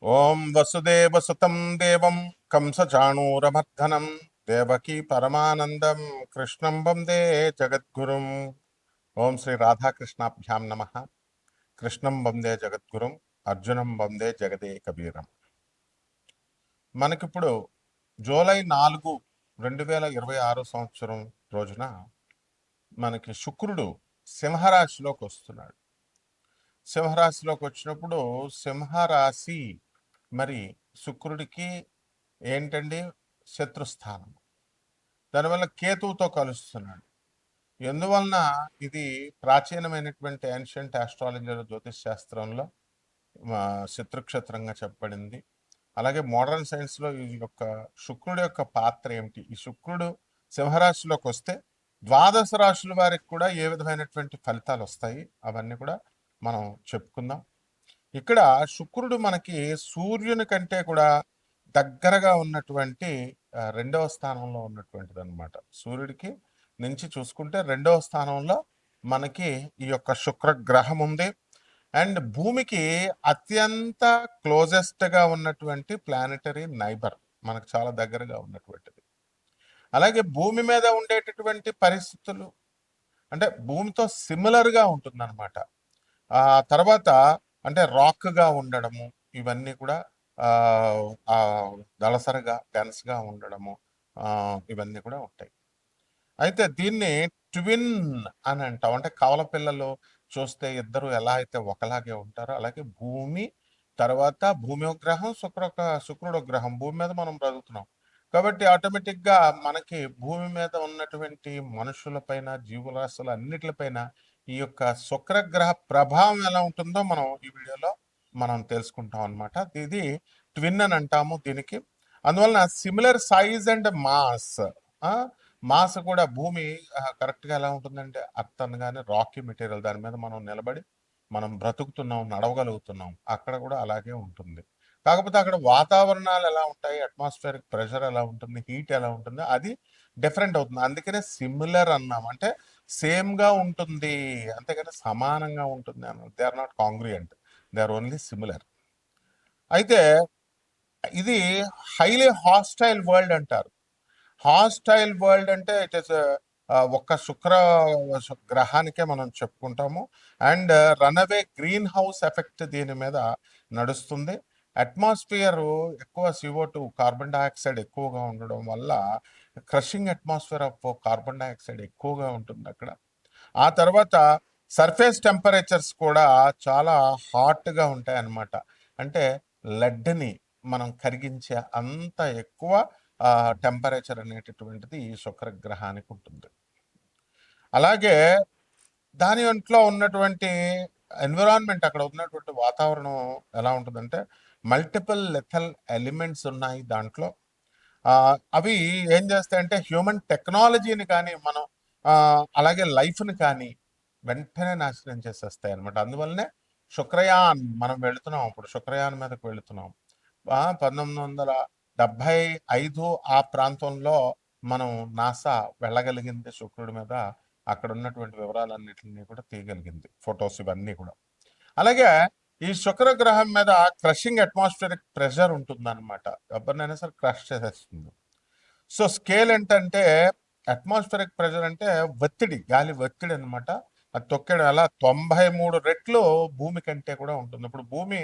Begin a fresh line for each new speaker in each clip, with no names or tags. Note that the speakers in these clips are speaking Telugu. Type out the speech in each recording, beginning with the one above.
ఓం వసుదేవసుతం దేవం కంసచాణూరమర్దనం దేవకీ పరమానందం కృష్ణం వందే జగద్గురుం. ఓం శ్రీ రాధాకృష్ణాభ్యాం నమ. కృష్ణం వందే జగద్గురుం, అర్జునం వందే జగదే కబీరం. మనకిప్పుడు జూలై 4, 2026 సంవత్సరం రోజున మనకి శుక్రుడు సింహరాశిలోకి వస్తున్నాడు. సింహరాశిలోకి వచ్చినప్పుడు సింహరాశి మరి శుక్రుడికి ఏంటండి శత్రుస్థానం. దానివల్ల కేతువుతో కలుస్తున్నాడు. ఎందువలన ఇది ప్రాచీనమైనటువంటి ఏన్షియంట్ ఆస్ట్రాలజీలో జ్యోతిష్ శాస్త్రంలో శత్రుక్షేత్రంగా చెప్పబడింది. అలాగే మోడర్న్ సైన్స్లో ఈ యొక్క శుక్రుడి యొక్క పాత్ర ఏమిటి, ఈ శుక్రుడు సింహరాశిలోకి వస్తే ద్వాదశ రాశుల వారికి కూడా ఏ విధమైనటువంటి ఫలితాలు వస్తాయి అవన్నీ కూడా మనం చెప్పుకుందాం. ఇక్కడ శుక్రుడు మనకి సూర్యుని కంటే కూడా దగ్గరగా ఉన్నటువంటి రెండవ స్థానంలో ఉన్నటువంటిది అనమాట. సూర్యుడికి నుంచి చూసుకుంటే రెండవ స్థానంలో మనకి ఈ యొక్క శుక్ర గ్రహం ఉంది. అండ్ భూమికి అత్యంత క్లోజెస్ట్గా ఉన్నటువంటి ప్లానెటరీ నైబర్, మనకు చాలా దగ్గరగా ఉన్నటువంటిది. అలాగే భూమి మీద ఉండేటటువంటి పరిస్థితులు అంటే భూమితో సిమిలర్గా ఉంటుందన్నమాట. ఆ తర్వాత అంటే రాక్గా ఉండడము, ఇవన్నీ కూడా దళసరిగా డెన్స్గా ఉండడము, ఇవన్నీ కూడా ఉంటాయి. అయితే దీన్ని ట్విన్ అని అంటాం. అంటే కవల పిల్లలు చూస్తే ఇద్దరు ఎలా అయితే ఒకలాగే ఉంటారో అలాగే భూమి తర్వాత భూమి ఒక గ్రహం, శుక్రుడు ఒక గ్రహం. భూమి మీద మనం బ్రతుకుతున్నాం కాబట్టి ఆటోమేటిక్గా మనకి భూమి మీద ఉన్నటువంటి మనుషులపైన జీవరాశుల అన్నిటిపైన ఈ యొక్క శుక్రగ్రహ ప్రభావం ఎలా ఉంటుందో మనం ఈ వీడియోలో మనం తెలుసుకుంటాం అనమాట. ఇది ట్విన్ అని అంటాము దీనికి. అందువలన సిమిలర్ సైజ్ అండ్ మాస్ కూడా భూమి కరెక్ట్గా ఎలా ఉంటుందంటే అర్త్ అనగానే రాకీ మెటీరియల్, దాని మీద మనం నిలబడి మనం బ్రతుకుతున్నాం, నడవగలుగుతున్నాం. అక్కడ కూడా అలాగే ఉంటుంది. కాకపోతే అక్కడ వాతావరణాలు ఎలా ఉంటాయి, అట్మాస్ఫియరిక్ ప్రెషర్ ఎలా ఉంటుంది, హీట్ ఎలా ఉంటుంది, అది డిఫరెంట్ అవుతుంది. అందుకనే సిమిలర్ అన్నాం. అంటే సేమ్గా ఉంటుంది, అంతేగాని సమానంగా ఉంటుంది అన్న. They are not congruent, they are only similar. అయితే ఇది హైలీ హాస్టైల్ వరల్డ్ అంటారు. హాస్టైల్ వరల్డ్ అంటే ఇట్ ఇస్ ఒక్క గ్రహానికే మనం చెప్పుకుంటాము. And runaway greenhouse effect దీని మీద నడుస్తుంది. అట్మాస్ఫియర్ ఎక్కువ CO2 కార్బన్ డైఆక్సైడ్ ఎక్కువగా ఉండడం వల్ల crushing atmosphere of carbon dioxide ఎక్కువగా ఉంటుంది అక్కడ. ఆ తర్వాత సర్ఫేస్ టెంపరేచర్స్ కూడా చాలా హాట్గా ఉంటాయి అన్నమాట. అంటే లెడ్ని మనం కరిగించే అంత ఎక్కువ టెంపరేచర్ అనేటటువంటిది ఈ శుక్రగ్రహానికి ఉంటుంది. అలాగే దాని ఒంట్లో ఉన్నటువంటి ఎన్విరాన్మెంట్, అక్కడ ఉన్నటువంటి వాతావరణం ఎలా ఉంటుందంటే మల్టిపుల్ లెథల్ ఎలిమెంట్స్ ఉన్నాయి దాంట్లో. అవి ఏం చేస్తాయంటే హ్యూమన్ టెక్నాలజీని కానీ మనం అలాగే లైఫ్ని కానీ వెంటనే నాశనం చేసేస్తాయి అనమాట. అందువల్లనే శుక్రయాన్ మనం వెళుతున్నాం, ఇప్పుడు శుక్రయాన్ మీదకు వెళుతున్నాం. 1975 ఆ ప్రాంతంలో మనం నాసా వెళ్ళగలిగింది శుక్రుడి మీద. అక్కడ ఉన్నటువంటి వివరాలన్నిటిని కూడా తీయగలిగింది, ఫొటోస్ ఇవన్నీ కూడా. అలాగే ఈ శుక్ర గ్రహం మీద క్రషింగ్ అట్మాస్ఫియరిక్ ప్రెషర్ ఉంటుందన్నమాట. ఎవరినైనా సరే క్రష్ చేసేస్తుంది. సో స్కేల్ ఏంటంటే అట్మాస్ఫియరిక్ ప్రెషర్ అంటే ఒత్తిడి, గాలి ఒత్తిడి అనమాట. అది తొక్కేయడం అలా 93 రెట్లు భూమి కంటే కూడా ఉంటుంది. ఇప్పుడు భూమి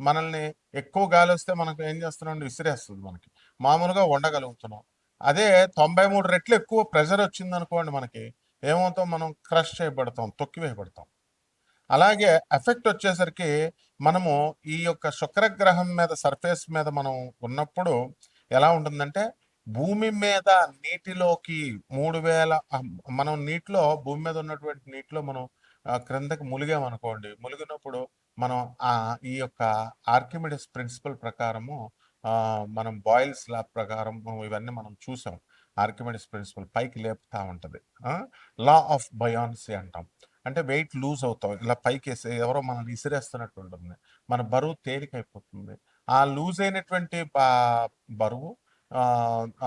మనల్ని ఎక్కువ గాలి వస్తే మనకు ఏం చేస్తున్నాం, విసిరేస్తుంది. మనకి మామూలుగా ఉండగలుగుతున్నాం. అదే 93 రెట్లు ఎక్కువ ప్రెషర్ వచ్చింది అనుకోండి, మనకి ఏమవుతాం, మనం క్రష్ చేయబడతాం, తొక్కివేయబడతాం. అలాగే ఎఫెక్ట్ వచ్చేసరికి మనము ఈ యొక్క శుక్రగ్రహం మీద సర్ఫేస్ మీద మనం ఉన్నప్పుడు ఎలా ఉంటుందంటే భూమి మీద నీటిలోకి 3000 మనం నీటిలో భూమి మీద ఉన్నటువంటి నీటిలో మనం క్రిందకి ములిగామనుకోండి. ములిగినప్పుడు మనం ఈ యొక్క ఆర్కిమిడిస్ ప్రిన్సిపల్ ప్రకారము మనం బాయిల్స్ లా ప్రకారం ఇవన్నీ మనం చూసాం. ఆర్కిమిడిస్ ప్రిన్సిపల్ పైకి లేపుతా ఉంటుంది. లా ఆఫ్ బయాన్సీ అంటాం. అంటే వెయిట్ లూజ్ అవుతాం, ఇలా పైకి వేసి ఎవరో మనల్ని విసిరేస్తున్నట్టు ఉంటుంది, మన బరువు తేలికైపోతుంది. ఆ లూజ్ అయినటువంటి బరువు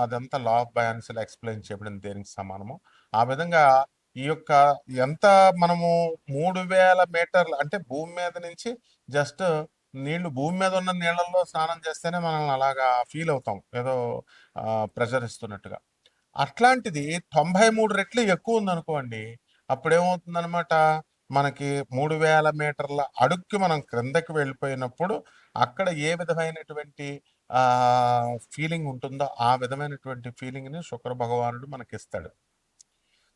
అదంతా లా ఆఫ్ బయాన్సీలో ఎక్స్ప్లెయిన్ చేయబడింది దేనికి సమానము. ఆ విధంగా ఈ యొక్క ఎంత మనము 3000 మీటర్లు అంటే భూమి మీద నుంచి జస్ట్ నీళ్లు భూమి మీద ఉన్న నీళ్ళల్లో స్నానం చేస్తేనే మనం అలాగా ఫీల్ అవుతాం, ఏదో ప్రెషర్ ఇస్తున్నట్టుగా. అట్లాంటిది 93 రెట్లు ఎక్కువ ఉందనుకోండి, అప్పుడేమవుతుందనమాట, మనకి 3000 మీటర్ల అడుక్కి మనం క్రిందకి వెళ్ళిపోయినప్పుడు అక్కడ ఏ విధమైనటువంటి ఫీలింగ్ ఉంటుందో ఆ విధమైనటువంటి ఫీలింగ్ని శుక్ర భగవానుడు మనకిస్తాడు.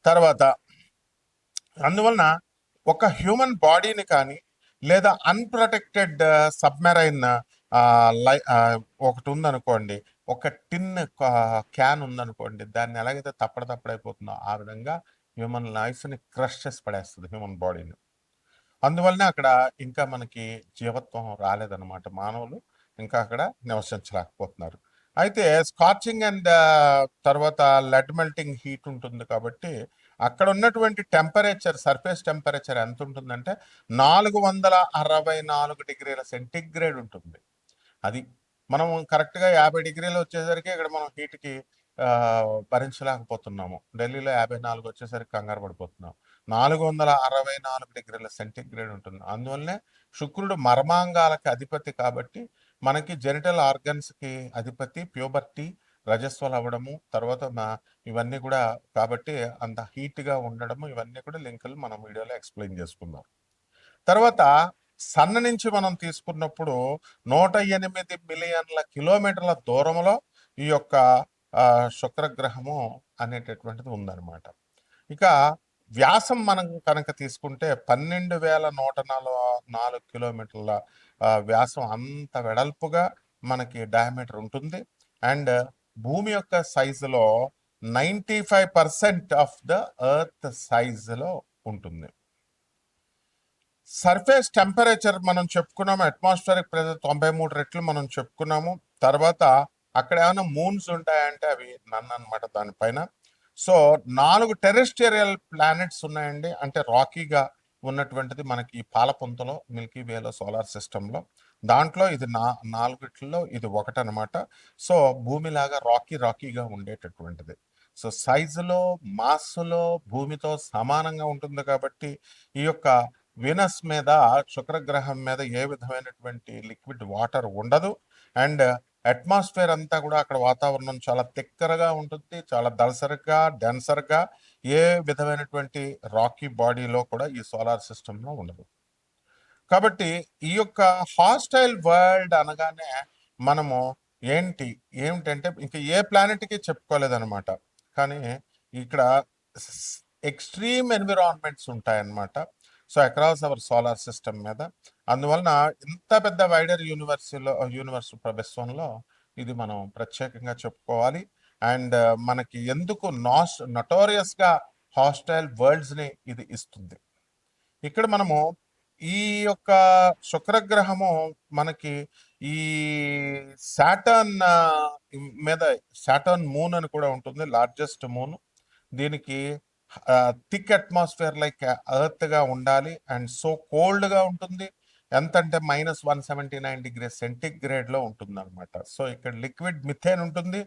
తర్వాత అందువలన ఒక హ్యూమన్ బాడీని కానీ, లేదా అన్‌ప్రొటెక్టెడ్ సబ్‌మెరైన్ ఒకటి ఉందనుకోండి, ఒక టిన్ క్యాన్ ఉందనుకోండి, దాన్ని ఎలాగైతే తప్పడైపోతుందో ఆ విధంగా హ్యూమన్ లైఫ్‌ని క్రష్ చేసి పడేస్తది హ్యూమన్ బాడీని. అందువల్లనే అక్కడ ఇంకా మనకి జీవత్వం రాలేదన్నమాట. మానవులు ఇంకా అక్కడ నివసించలేకపోతున్నారు. అయితే స్కార్చింగ్ అండ్ తర్వాత లెడ్ మెల్టింగ్ హీట్ ఉంటుంది కాబట్టి అక్కడ ఉన్నటువంటి టెంపరేచర్, సర్ఫేస్ టెంపరేచర్ ఎంత ఉంటుందంటే 464 డిగ్రీల సెంటిగ్రేడ్ ఉంటుంది. అది మనం కరెక్ట్‌గా 50 డిగ్రీలు వచ్చేసరికి ఇక్కడ మనం హీట్‌కి భరించలేకపోతున్నాము. ఢిల్లీలో 54 వచ్చేసరికి కంగారు పడిపోతున్నాం. 464 డిగ్రీల సెంటిగ్రేడ్ ఉంటుంది. అందువల్లనే శుక్రుడు మర్మాంగాలకి అధిపతి కాబట్టి మనకి జెనిటల్ ఆర్గన్స్‌కి అధిపతి, ప్యూబర్టీ, రజస్వలు అవ్వడము, తర్వాత ఇవన్నీ కూడా కాబట్టి అంత హీట్‌గా ఉండడము, ఇవన్నీ కూడా లింకులు మనం వీడియోలో ఎక్స్‌ప్లెయిన్ చేసుకుందాం. తర్వాత సన్ నుంచి మనం తీసుకున్నప్పుడు 108 మిలియన్ల కిలోమీటర్ల దూరంలో ఈ యొక్క శుక్రగ్రహము అనేటటువంటిది ఉందన్నమాట. ఇక వ్యాసం మనం కనుక తీసుకుంటే 12,104 కిలోమీటర్ల వ్యాసం, అంత వెడల్పుగా మనకి డయామీటర్ ఉంటుంది. అండ్ భూమి యొక్క సైజులో 95% ఆఫ్ ద ఎర్త్ సైజులో ఉంటుంది. సర్ఫేస్ టెంపరేచర్ మనం చెప్పుకున్నాము, అట్మాస్ఫియరిక్ ప్రెషర్ 93 రెట్లు మనం చెప్పుకున్నాము. తర్వాత అక్కడ ఏమైనా మూన్స్ ఉంటాయంటే అవి నన్ను అనమాట దానిపైన. సో 4 టెరెస్ట్రియల్ ప్లానెట్స్ ఉన్నాయండి, అంటే రాకీగా ఉన్నటువంటిది మనకి ఈ పాలపుంతలో, మిల్కీ వేలో, సోలార్ సిస్టంలో. దాంట్లో ఇది నాలుగిట్లో ఇది ఒకటనమాట. సో భూమిలాగా రాకీగా ఉండేటటువంటిది. సో సైజులో, మాస్లో భూమితో సమానంగా ఉంటుంది కాబట్టి ఈ యొక్క వీనస్ మీద, శుక్రగ్రహం మీద ఏ విధమైనటువంటి లిక్విడ్ వాటర్ ఉండదు. అండ్ అట్మాస్ఫియర్ అంతా కూడా అక్కడ వాతావరణం చాలా తిక్కరగా ఉంటుంది, చాలా దళసరిగా, డెన్సర్గా. ఏ విధమైనటువంటి రాకీ బాడీలో కూడా ఈ సోలార్ సిస్టంలో ఉండదు. కాబట్టి ఈ యొక్క హాస్టైల్ వరల్డ్ అనగానే మనము ఏమిటంటే ఇంకా ఏ ప్లానెట్కి చెప్పుకోలేదన్నమాట. కానీ ఇక్కడ ఎక్స్ట్రీమ్ ఎన్విరాన్మెంట్స్ ఉంటాయన్నమాట. So across our solar system మీద. అందువలన ఇంత పెద్ద వైడర్ యూనివర్స్ విశ్వంలో ఇది మనం ప్రత్యేకంగా చెప్పుకోవాలి. అండ్ మనకి ఎందుకు నటోరియస్గా హాస్టైల్ వరల్డ్స్ని ఇది ఇస్తుంది. ఇక్కడ మనము ఈ యొక్క శుక్రగ్రహము మనకి ఈ సాటర్న్ మీద, సాటర్న్ మూన్ అని కూడా ఉంటుంది, లార్జెస్ట్ మూన్. దీనికి థిక్ అట్మాస్ఫియర్ లైక్ ఎర్త్ గా ఉండాలి అండ్ సో కోల్డ్ గా ఉంటుంది. ఎంత అంటే -179 డిగ్రీ సెంటిగ్రేడ్ లో ఉంటుంది అనమాట. సో ఇక్కడ లిక్విడ్ మిథేన్ ఉంటుంది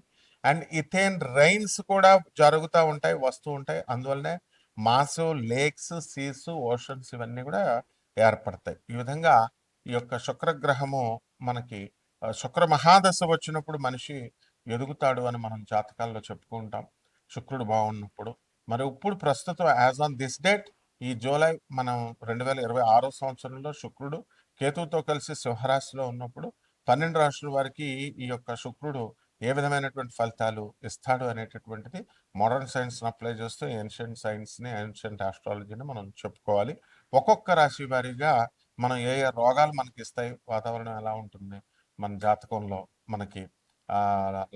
అండ్ ఇథేన్ రైన్స్ కూడా జరుగుతూ ఉంటాయి, వస్తూ ఉంటాయి. అందువల్లనే మాసు, లేక్స్, సీస్, ఓషన్స్ ఇవన్నీ కూడా ఏర్పడతాయి. ఈ విధంగా ఈ యొక్క శుక్రగ్రహము మనకి శుక్ర మహాదశ వచ్చినప్పుడు మనిషి ఎదుగుతాడు అని మనం జాతకాల్లో చెప్పుకుంటాం, శుక్రుడు బాగున్నప్పుడు. మరి ఇప్పుడు ప్రస్తుతం యాజ్ ఆన్ దిస్ డేట్ ఈ జూలై మనం 2026 సంవత్సరంలో శుక్రుడు కేతువుతో కలిసి సింహరాశిలో ఉన్నప్పుడు 12 రాశుల వారికి ఈ యొక్క శుక్రుడు ఏ విధమైనటువంటి ఫలితాలు ఇస్తాడు అనేటటువంటిది మోడర్న్ సైన్స్ని అప్లై చేస్తూ ఏన్షియంట్ సైన్స్ని, ఏన్షియంట్ ఆస్ట్రాలజీని మనం చెప్పుకోవాలి. ఒక్కొక్క రాశి వారీగా మనం ఏ ఏ రోగాలు మనకి ఇస్తాయి, వాతావరణం ఎలా ఉంటుంది, మన జాతకంలో మనకి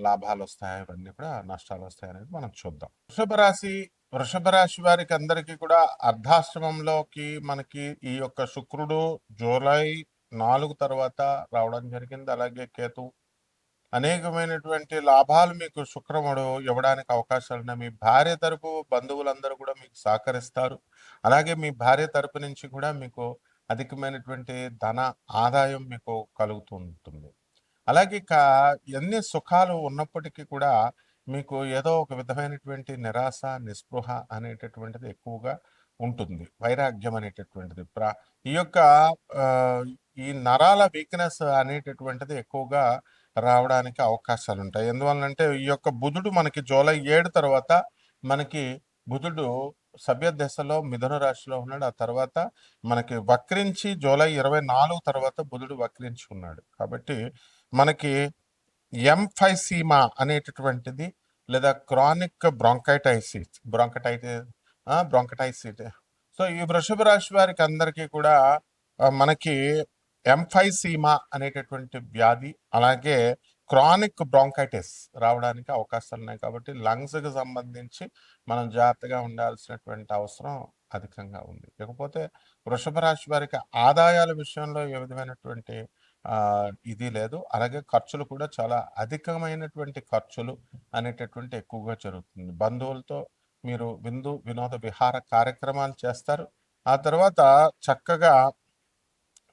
లాభాలు వస్తాయి, ఇవన్నీ కూడా నష్టాలు వస్తాయి అనేది మనం చూద్దాం. వృషభ రాశి వారికి అందరికీ కూడా అర్ధాశ్రమంలోకి మనకి ఈ యొక్క శుక్రుడు జూలై 4 తర్వాత రావడం జరిగింది. అలాగే కేతు అనేకమైనటువంటి లాభాలు మీకు శుక్రముడు ఇవ్వడానికి అవకాశాలు ఉన్నాయి. మీ భార్య తరపు బంధువులందరూ కూడా మీకు సహకరిస్తారు. అలాగే మీ భార్య తరపు నుంచి కూడా మీకు అధికమైనటువంటి ధన ఆదాయం మీకు కలుగుతూ ఉంటుంది. అలాగే ఎన్ని సుఖాలు ఉన్నప్పటికీ కూడా మీకు ఏదో ఒక విధమైనటువంటి నిరాశ, నిస్పృహ అనేటటువంటిది ఎక్కువగా ఉంటుంది. వైరాగ్యం అనేటటువంటిది ఈ యొక్క ఈ నరాల వీక్‌నెస్ అనేటటువంటిది ఎక్కువగా రావడానికి అవకాశాలుంటాయి. ఎందువలనంటే ఈ యొక్క బుధుడు మనకి జూలై 7 తర్వాత మనకి బుధుడు సవ్య దశలో మిథున రాశిలో ఉన్నాడు. ఆ తర్వాత మనకి వక్రించి జూలై 24 తర్వాత బుధుడు వక్రించి ఉన్నాడు. కాబట్టి మనకి ఎంఫైసీమా అనేటటువంటిది లేదా క్రానిక్ బ్రాంకటైటిస్. సో ఈ వృషభ రాశి వారికి అందరికీ కూడా మనకి ఎంఫైసీమా అనేటటువంటి వ్యాధి, అలాగే క్రానిక్ బ్రాంకైటిస్ రావడానికి అవకాశాలు ఉన్నాయి. కాబట్టి లంగ్స్కి సంబంధించి మనం జాగ్రత్తగా ఉండాల్సినటువంటి అవసరం అధికంగా ఉంది. ఇకపోతే వృషభ రాశి వారికి ఆదాయాల విషయంలో ఏ విధమైనటువంటి ఇది లేదు. అలాగే ఖర్చులు కూడా చాలా అధికమైనటువంటి ఖర్చులు అనేటటువంటి ఎక్కువగా జరుగుతుంది. బంధువులతో మీరు విందు వినోద విహార కార్యక్రమాలు చేస్తారు. ఆ తర్వాత చక్కగా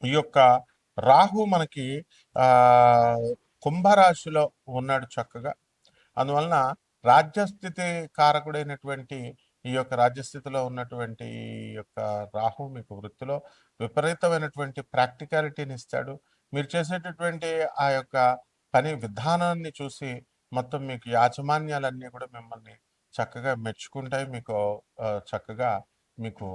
ఈ యొక్క రాహు మనకి కుంభరాశిలో ఉన్నాడు చక్కగా. అందువలన రాజ్యస్థితి కారకుడైనటువంటి ఈ యొక్క రాజ్యస్థితిలో ఉన్నటువంటి ఈ యొక్క రాహు మీకు వృత్తిలో విపరీతమైనటువంటి ప్రాక్టికాలిటీని ఇస్తాడు. మీరు చేసేటటువంటి ఆ యొక్క పని విధానాన్ని చూసి మొత్తం మీకు యాజమాన్యాలన్నీ కూడా మిమ్మల్ని చక్కగా మెచ్చుకుంటాయి. మీకు చక్కగా మీకు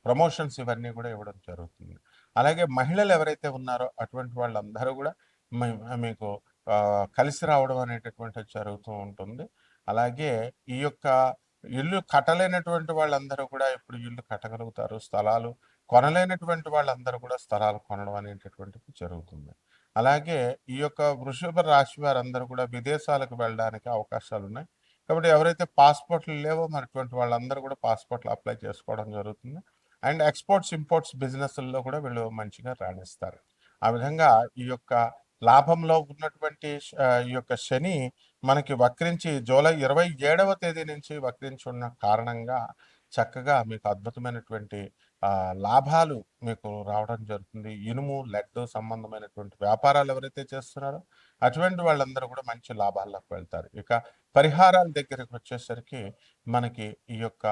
ప్రమోషన్స్ ఇవన్నీ కూడా ఇవ్వడం జరుగుతుంది. అలాగే మహిళలు ఎవరైతే ఉన్నారో అటువంటి వాళ్ళందరూ కూడా మీకు కలిసి రావడం అనేటటువంటిది జరుగుతూ ఉంటుంది. అలాగే ఈ యొక్క ఇల్లు కట్టలేనటువంటి వాళ్ళందరూ కూడా ఇప్పుడు ఇల్లు కట్టగలుగుతారు. స్థలాలు కొనలేనటువంటి వాళ్ళందరూ కూడా స్థలాలు కొనడం అనేటటువంటిది జరుగుతుంది. అలాగే ఈ యొక్క వృషభ రాశి వారందరూ కూడా విదేశాలకు వెళ్ళడానికి అవకాశాలు ఉన్నాయి. కాబట్టి ఎవరైతే పాస్పోర్ట్లు లేవో మరి అటువంటి వాళ్ళందరూ కూడా పాస్పోర్ట్లు అప్లై చేసుకోవడం జరుగుతుంది. అండ్ ఎక్స్పోర్ట్స్ ఇంపోర్ట్స్ బిజినెస్ల్లో కూడా వీళ్ళు మంచిగా రాణిస్తారు. ఆ విధంగా ఈ యొక్క లాభంలో ఉన్నటువంటి ఈ యొక్క శని మనకి వక్రించి జూలై 27వ తేదీ నుంచి వక్రించి ఉన్న కారణంగా చక్కగా మీకు అద్భుతమైనటువంటి లాభాలు మీకు రావడం జరుగుతుంది. ఇనుము లెడ్ సంబంధమైనటువంటి వ్యాపారాలు ఎవరైతే చేస్తున్నారో అటువంటి వాళ్ళందరూ కూడా మంచి లాభాల్లోకి వెళ్తారు. ఇక పరిహారాల దగ్గరికి వచ్చేసరికి మనకి ఈ యొక్క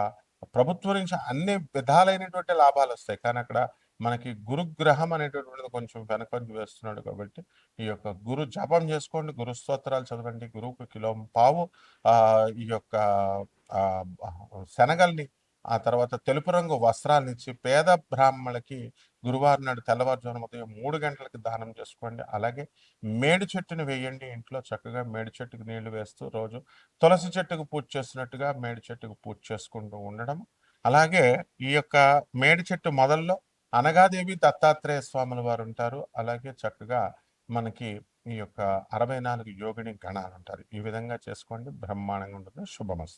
ప్రభుత్వం నుంచి అన్ని విధాలైనటువంటి లాభాలు వస్తాయి. కానీ అక్కడ మనకి గురుగ్రహం అనేటటువంటిది కొంచెం వెనకంజ వేస్తున్నాడు. కాబట్టి ఈ యొక్క గురు జపం చేసుకోండి, గురు స్తోత్రాలు చదవండి, గురువుకు కిలో పావు ఈ యొక్క శనగల్ని, ఆ తర్వాత తెలుపు రంగు వస్త్రాలనిచ్చి పేద బ్రాహ్మణులకి గురువారం నాడు తెల్లవారుజామున ఉదయం 3 గంటలకి దానం చేసుకోండి. అలాగే మేడి చెట్టుని వేయండి. ఇంట్లో చక్కగా మేడి చెట్టుకు నీళ్లు వేస్తూ రోజు తులసి చెట్టుకు పూజ చేసినట్టుగా మేడి చెట్టుకు పూజ చేసుకుంటూ ఉండడం. అలాగే ఈ యొక్క మేడి చెట్టు మొదల్లో అనగాదేవి దత్తాత్రేయ స్వాముల వారు ఉంటారు. అలాగే చక్కగా మనకి ఈ యొక్క 64 యోగిని గణాలు ఉంటారు. ఈ విధంగా చేసుకోండి, బ్రహ్మాండంగా ఉంటుంది. శుభమస్తు.